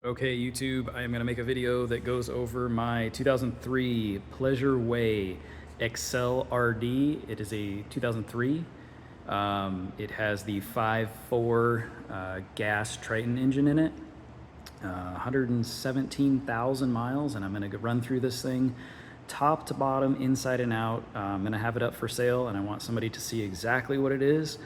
Okay, YouTube, I am going to make a video that goes over my 2003 Pleasure Way Excel RD. It is a 2003. It has the 5.4 gas Triton engine in it, 117,000 miles, and I'm going to run through this thing top to bottom, inside and out. I'm going to have it up for sale, and I want somebody to see exactly what it is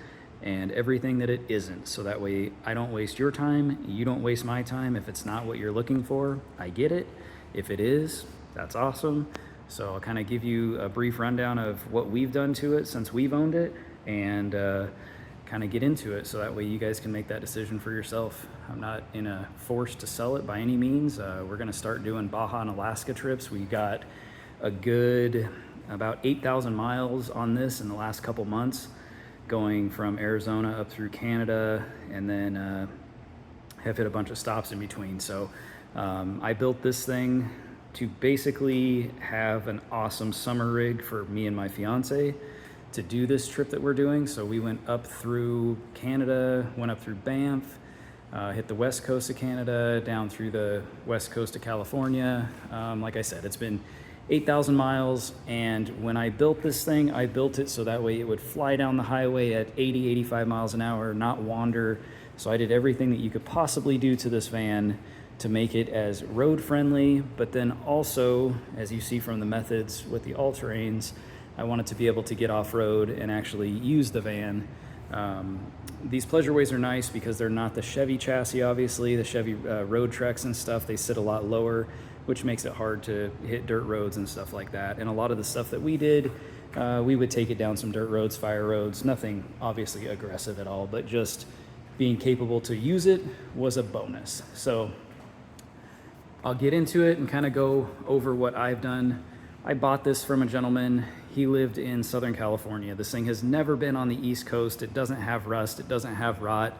and everything that it isn't, so that way I don't waste your time, you don't waste my time. If it's not what you're looking for, I get it. If it is, that's awesome. So I'll kind of give you a brief rundown of what we've done to it since we've owned it, and kind of get into it, so that way you guys can make that decision for yourself. I'm not in a force to sell it by any means. We're gonna start doing Baja and Alaska trips. We got a good about 8,000 miles on this in the last couple months, going from Arizona up through Canada, and then have hit a bunch of stops in between. So I built this thing to basically have an awesome summer rig for me and my fiance to do this trip that we're doing. So we went up through Canada, went up through Banff, hit the west coast of Canada, down through the west coast of California. Like I said, it's been 8,000 miles, and when I built this thing, I built it so that way it would fly down the highway at 80, 85 miles an hour, not wander. So I did everything that you could possibly do to this van to make it as road friendly, but then also, as you see from the methods with the all-terrains, I wanted to be able to get off-road and actually use the van. These Pleasure Ways are nice because they're not the Chevy chassis, obviously. The Chevy road treks and stuff, they sit a lot lower, which makes it hard to hit dirt roads and stuff like that. And a lot of the stuff that we did, we would take it down some dirt roads, fire roads, nothing obviously aggressive at all, but just being capable to use it was a bonus. So I'll get into it and kind of go over what I've done. I bought this from a gentleman. He lived in Southern California. This thing has never been on the East Coast. It doesn't have rust, it doesn't have rot.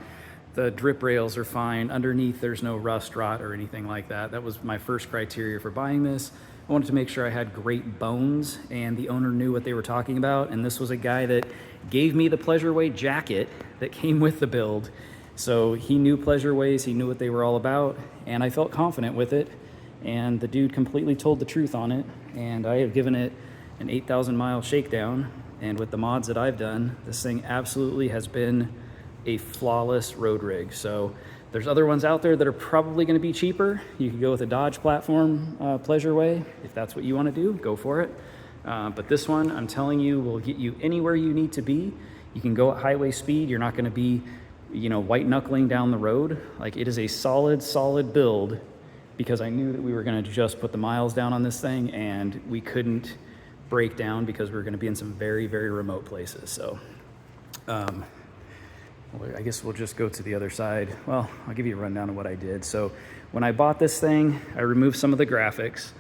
The drip rails are fine. Underneath, there's no rust, rot, or anything like that. That was my first criteria for buying this. I wanted to make sure I had great bones and the owner knew what they were talking about. And this was a guy that gave me the Pleasure Way jacket that came with the build. So he knew Pleasure Ways, he knew what they were all about, and I felt confident with it. And the dude completely told the truth on it. And I have given it an 8,000 mile shakedown. And with the mods that I've done, this thing absolutely has been a flawless road rig. So there's other ones out there that are probably going to be cheaper. You could go with a Dodge platform Pleasure Way. If that's what you want to do, go for it. But this one, I'm telling you, will get you anywhere you need to be. You can go at highway speed. You're not going to be, white knuckling down the road. Like, it is a solid build, because I knew that we were going to just put the miles down on this thing, and we couldn't break down because we were going to be in some very, very remote places. So I guess we'll just go to the other side. Well, I'll give you a rundown of what I did. So when I bought this thing, I removed some of the graphics.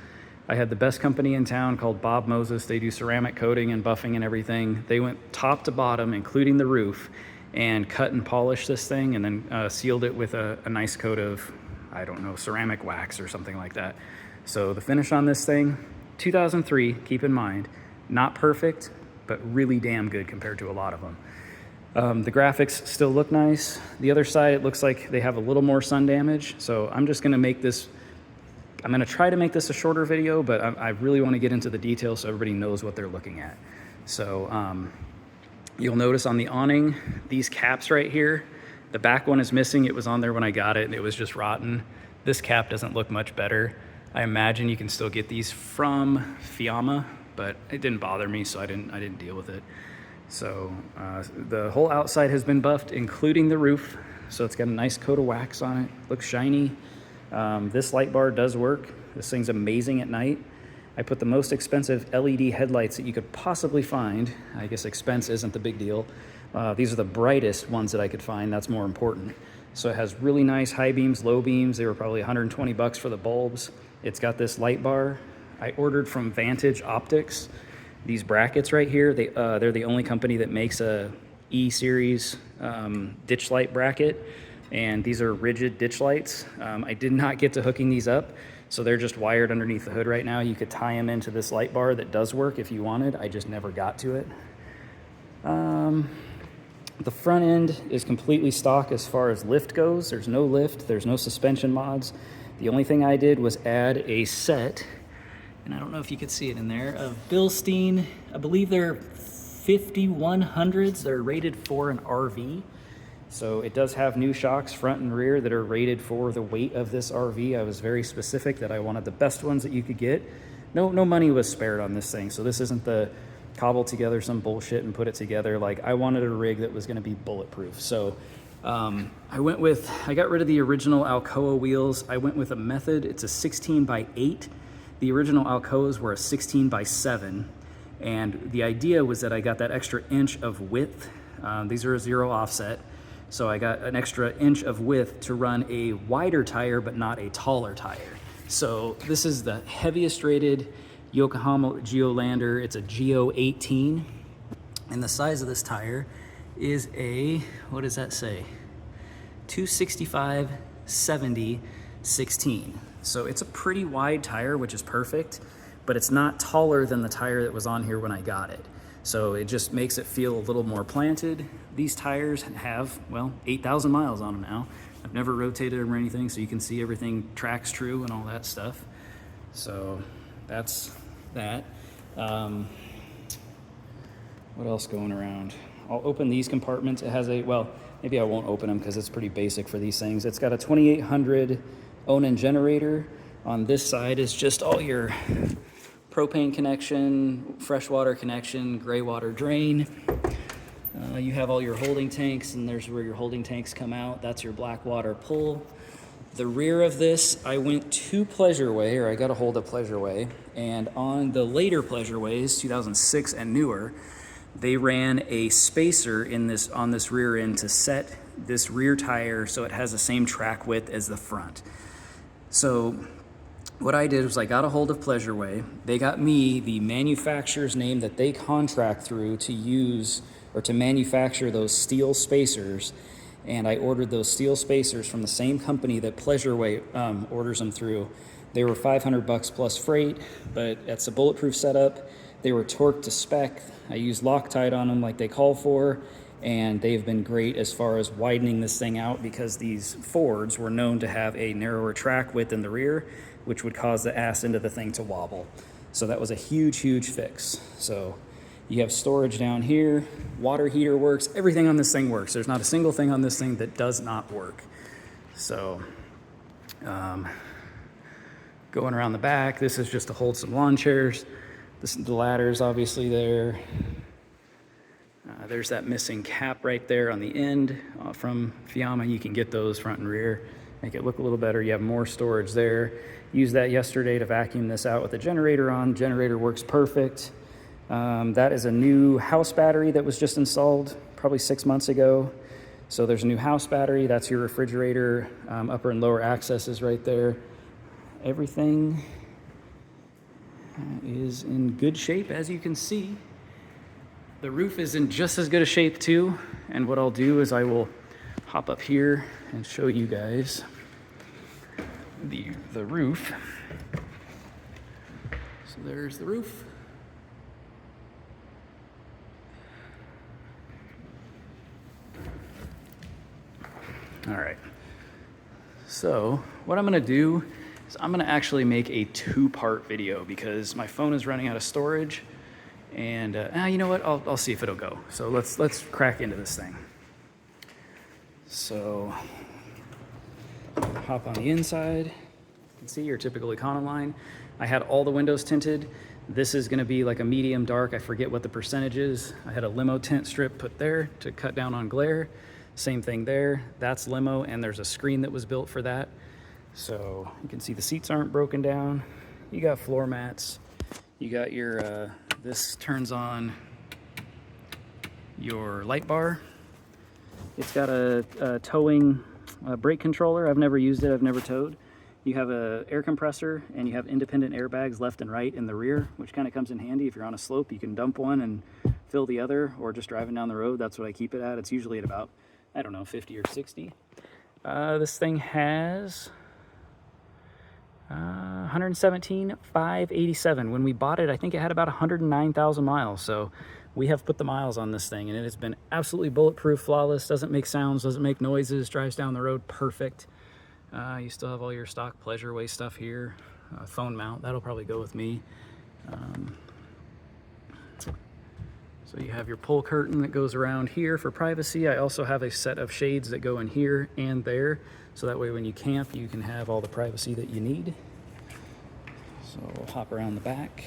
I had the best company in town called Bob Moses. They do ceramic coating and buffing and everything. They went top to bottom, including the roof, and cut and polished this thing, and then sealed it with a nice coat of, I don't know, ceramic wax or something like that. So the finish on this thing, 2003, keep in mind, not perfect, but really damn good compared to a lot of them. The graphics still look nice. The other side, it looks like they have a little more sun damage. So I'm just gonna make this, I'm gonna try to make this a shorter video, but I really wanna get into the details so everybody knows what they're looking at. So you'll notice on the awning, these caps right here, the back one is missing. It was on there when I got it and it was just rotten. This cap doesn't look much better. I imagine you can still get these from Fiamma, but it didn't bother me, so I didn't deal with it. So the whole outside has been buffed, including the roof. So it's got a nice coat of wax on it, looks shiny. This light bar does work. This thing's amazing at night. I put the most expensive LED headlights that you could possibly find. I guess expense isn't the big deal. These are the brightest ones that I could find. That's more important. So it has really nice high beams, low beams. They were probably 120 bucks for the bulbs. It's got this light bar. I ordered from Vantage Optics. These brackets right here, they're the only company that makes a E-series ditch light bracket, and these are rigid ditch lights. I did not get to hooking these up, so they're just wired underneath the hood right now. You could tie them into this light bar that does work if you wanted. I just never got to it. The front end is completely stock as far as lift goes. There's no lift, there's no suspension mods. The only thing I did was add a set, and I don't know if you could see it in there, of Bilstein. I believe they're 5100s. They're rated for an RV. So it does have new shocks front and rear that are rated for the weight of this RV. I was very specific that I wanted the best ones that you could get. No money was spared on this thing. So this isn't the cobble together some bullshit and put it together. Like, I wanted a rig that was gonna be bulletproof. So I got rid of the original Alcoa wheels. I went with a Method. It's a 16x8. The original Alcoas were a 16x7. And the idea was that I got that extra inch of width. These are a 0 offset. So I got an extra inch of width to run a wider tire, but not a taller tire. So this is the heaviest rated Yokohama Geolander. It's a Geo 18. And the size of this tire is a, what does that say? 265/70/16. So it's a pretty wide tire, which is perfect, but it's not taller than the tire that was on here when I got it. So it just makes it feel a little more planted. These tires have, well, 8,000 miles on them now. I've never rotated them or anything, so you can see everything tracks true and all that stuff. So that's that. What else going around? I'll open these compartments. It has a, well, maybe I won't open them because it's pretty basic for these things. It's got a 2800 Onan generator. On this side is just all your propane connection, freshwater connection, gray water drain. You have all your holding tanks, and there's where your holding tanks come out. That's your black water pull. The rear of this, I went to Pleasureway, or I got a hold of Pleasureway, and on the later Pleasureways, 2006 and newer, they ran a spacer on this rear end to set this rear tire so it has the same track width as the front. So what I did was I got a hold of Pleasureway. They got me the manufacturer's name that they contract through to use or to manufacture those steel spacers. And I ordered those steel spacers from the same company that Pleasureway orders them through. They were $500 plus freight, but it's a bulletproof setup. They were torqued to spec. I used Loctite on them like they call for, and they've been great as far as widening this thing out because these Fords were known to have a narrower track width in the rear, which would cause the ass end of the thing to wobble. So that was a huge, huge fix. So you have storage down here, water heater works, everything on this thing works. There's not a single thing on this thing that does not work. So going around the back, this is just to hold some lawn chairs. The ladder's obviously there. There's that missing cap right there on the end from Fiamma. You can get those front and rear, make it look a little better. You have more storage there. Used that yesterday to vacuum this out with the generator on. Generator works perfect. That is a new house battery that was just installed probably 6 months ago. So there's a new house battery. That's your refrigerator. Upper and lower accesses right there. Everything is in good shape, as you can see. The roof is in just as good a shape too. And what I'll do is I will hop up here and show you guys the roof. So there's the roof. All right. So what I'm gonna do is I'm gonna actually make a 2-part video because my phone is running out of storage. And you know what? I'll see if it'll go. So let's crack into this thing. So hop on the inside. You can see your typical Econoline. I had all the windows tinted. This is going to be like a medium dark. I forget what the percentage is. I had a limo tint strip put there to cut down on glare. Same thing there. That's limo, and there's a screen that was built for that. So you can see the seats aren't broken down. You got floor mats. You got your this turns on your light bar. It's got a towing brake controller. I've never used it, I've never towed. You have a air compressor, and you have independent airbags left and right in the rear, which kind of comes in handy. If you're on a slope, you can dump one and fill the other, or just driving down the road. That's what I keep it at. It's usually at about, I don't know, 50 or 60. This thing has 117,587. When we bought it, I think it had about 109,000 miles. So we have put the miles on this thing, and it has been absolutely bulletproof, flawless, doesn't make sounds, doesn't make noises, drives down the road perfect. You still have all your stock Pleasureway stuff here. Phone mount, that'll probably go with me. So you have your pull curtain that goes around here for privacy. I also have a set of shades that go in here and there, so that way when you camp you can have all the privacy that you need. So we'll hop around the back.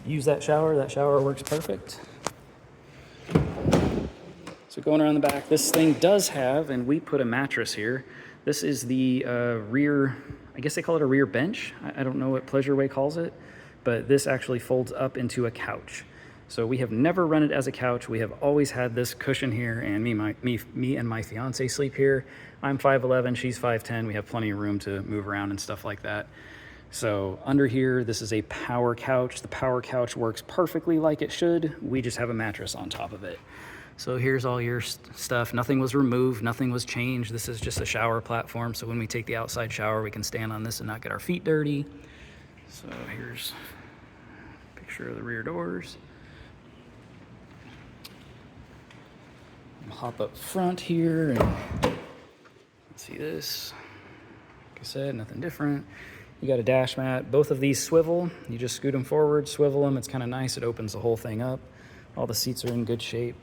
Use that shower works perfect. So going around the back, this thing does have, and we put a mattress here. This is the rear, I guess they call it a rear bench. I don't know what Pleasureway calls it, but this actually folds up into a couch. So we have never run it as a couch. We have always had this cushion here, and me and my fiance sleep here. I'm 5'11", she's 5'10". We have plenty of room to move around and stuff like that. So under here, this is a power couch. The power couch works perfectly like it should. We just have a mattress on top of it. So here's all your stuff. Nothing was removed, nothing was changed. This is just a shower platform, so when we take the outside shower, we can stand on this and not get our feet dirty. So here's a picture of the rear doors. I'll hop up front here and see this. Like I said, nothing different. You got a dash mat. Both of these swivel. You just scoot them forward, swivel them. It's kind of nice. It opens the whole thing up. All the seats are in good shape.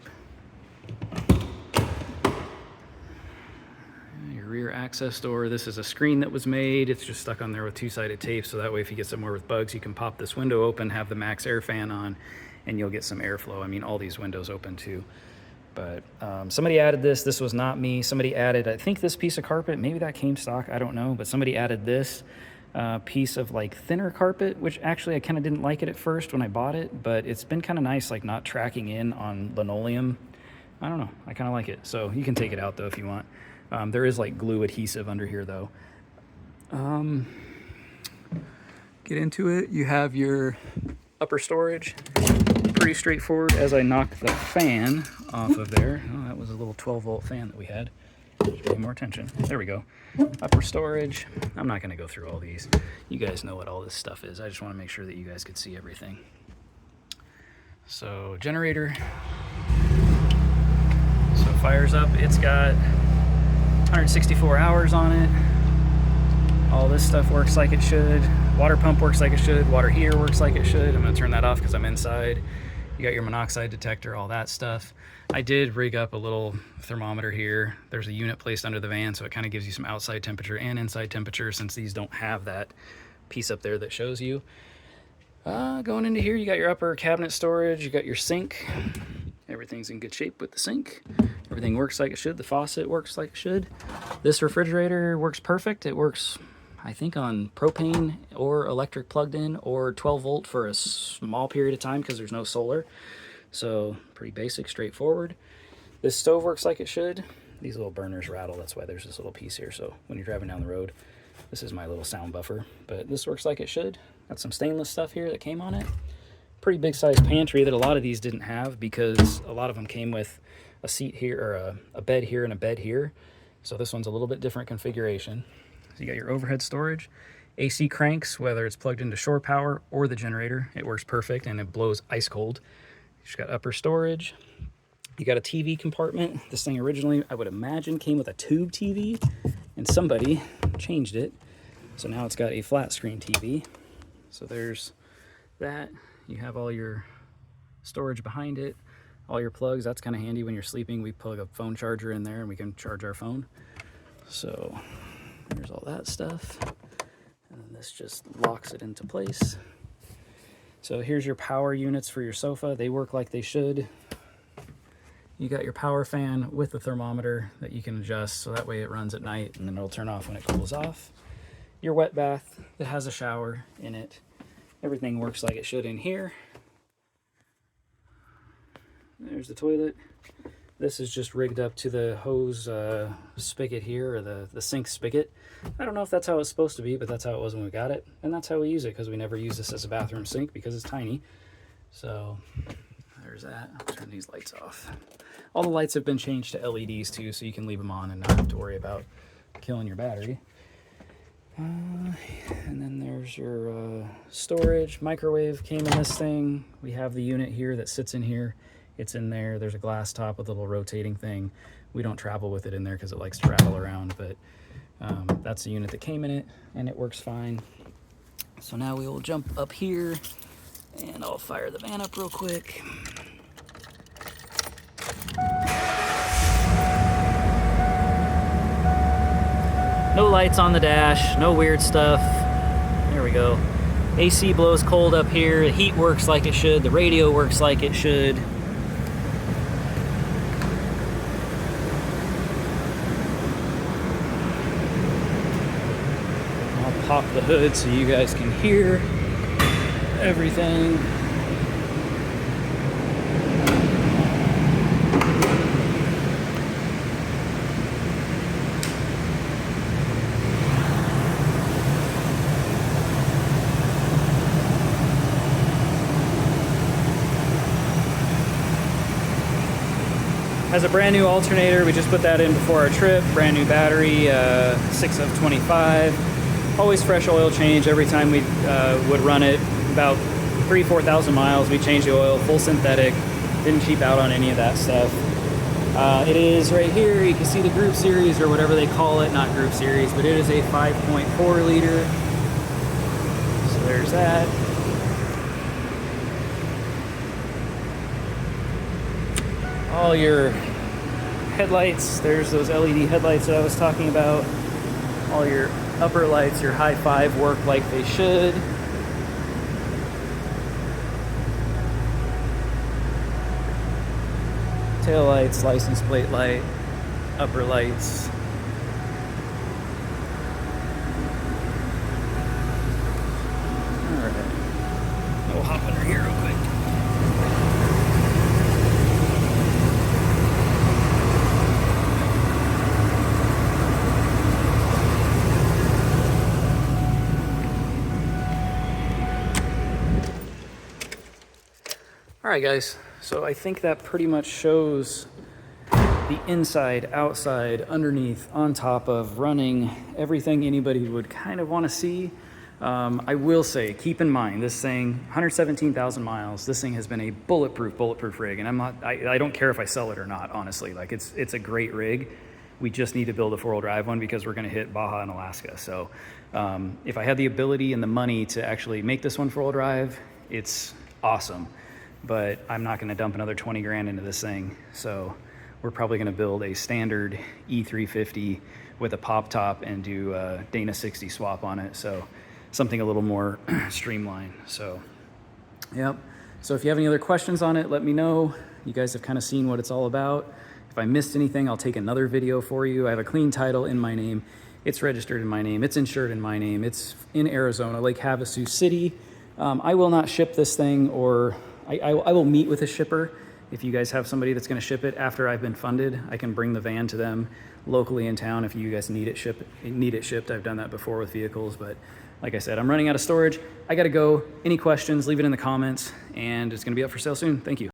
Your rear access door. This is a screen that was made. It's just stuck on there with two-sided tape, so that way if you get somewhere with bugs, you can pop this window open, have the max air fan on, and you'll get some airflow. I mean, all these windows open too. But somebody added this. This was not me. Somebody added, I think, this piece of carpet. Maybe that came stock. I don't know. But somebody added this piece of like thinner carpet, which actually I kind of didn't like it at first when I bought it, but it's been kind of nice, like not tracking in on linoleum. I don't know. I kind of like it. So you can take it out though if you want. There is like glue adhesive under here though. Get into it. You have your upper storage. Pretty straightforward. As I knock the fan off of there, oh, that was a little 12-volt fan that we had. Pay more attention. There we go. Upper storage. I'm not going to go through all these. You guys know what all this stuff is. I just want to make sure that you guys could see everything. So generator. So fires up. It's got 164 hours on it. All this stuff works like it should. Water pump works like it should. Water heater works like it should. I'm going to turn that off because I'm inside. You got your monoxide detector, all that stuff. I did rig up a little thermometer here. There's a unit placed under the van, so it kind of gives you some outside temperature and inside temperature since these don't have that piece up there that shows you. Going into here, you got your upper cabinet storage. You got your sink. Everything's in good shape with the sink. Everything works like it should. The faucet works like it should. This refrigerator works perfect. It works, I think, on propane or electric plugged in or 12 volt for a small period of time because there's no solar. So pretty basic, straightforward. This stove works like it should. These little burners rattle. That's why there's this little piece here. So when you're driving down the road, this is my little sound buffer. But this works like it should. Got some stainless stuff here that came on it. Pretty big size pantry that a lot of these didn't have because a lot of them came with a seat here or a bed here and a bed here. So this one's a little bit different configuration. So you got your overhead storage, AC cranks, whether it's plugged into shore power or the generator, it works perfect and it blows ice cold. You just got upper storage. You got a TV compartment. This thing originally, I would imagine, came with a tube TV and somebody changed it. So now it's got a flat screen TV. So there's that. You have all your storage behind it, all your plugs. That's kind of handy when you're sleeping. We plug a phone charger in there and we can charge our phone. So there's all that stuff. And then this just locks it into place. So here's your power units for your sofa. They work like they should. You got your power fan with the thermometer that you can adjust so that way it runs at night and then it'll turn off when it cools off. Your wet bath that has a shower in it. Everything works like it should in here. There's the toilet. This is just rigged up to the hose spigot here, or the sink spigot. I don't know if that's how it's supposed to be, but that's how it was when we got it. And that's how we use it, because we never use this as a bathroom sink because it's tiny. So there's that. I'll turn these lights off. All the lights have been changed to LEDs too, so you can leave them on and not have to worry about killing your battery. And then there's your storage. Microwave came in this thing. We have the unit here that sits in here. It's in there. There's a glass top with a little rotating thing. We don't travel with it in there because it likes to rattle around, but that's the unit that came in it, and it works fine. So now we will jump up here, and I'll fire the van up real quick. No lights on the dash, no weird stuff. There we go. AC blows cold up here, the heat works like it should, the radio works like it should. I'll pop the hood so you guys can hear everything. Has a brand new alternator. We just put that in before our trip. Brand new battery, 6 of 25. Always fresh oil change every time we would run it. About 3,000-4,000 miles, we changed the oil, full synthetic. Didn't cheap out on any of that stuff. It is right here. You can see the group series or whatever they call it. Not group series, but it is a 5.4 liter. So there's that. All your headlights, there's those LED headlights that I was talking about. All your upper lights, your high five work like they should. Tail lights, license plate light, upper lights. All right, we'll hop under here real quick. All right, guys, so I think that pretty much shows the inside, outside, underneath, on top of, running, everything anybody would kind of want to see. I will say, keep in mind, this thing, 117,000 miles, this thing has been a bulletproof rig, and I don't care if I sell it or not, honestly. Like, it's a great rig. We just need to build a four-wheel drive one because we're going to hit Baja and Alaska. So if I had the ability and the money to actually make this one four-wheel drive, it's awesome. But I'm not going to dump another 20 grand into this thing. So we're probably going to build a standard E350 with a pop top and do a Dana 60 swap on it. So something a little more streamlined. So, yep. So if you have any other questions on it, let me know. You guys have kind of seen what it's all about. If I missed anything, I'll take another video for you. I have a clean title in my name. It's registered in my name. It's insured in my name. It's in Arizona, Lake Havasu City. I will not ship this thing, or I will meet with a shipper. If you guys have somebody that's going to ship it after I've been funded, I can bring the van to them locally in town if you guys need it shipped. I've done that before with vehicles, but like I said, I'm running out of storage. I got to go. Any questions, leave it in the comments, and it's going to be up for sale soon. Thank you.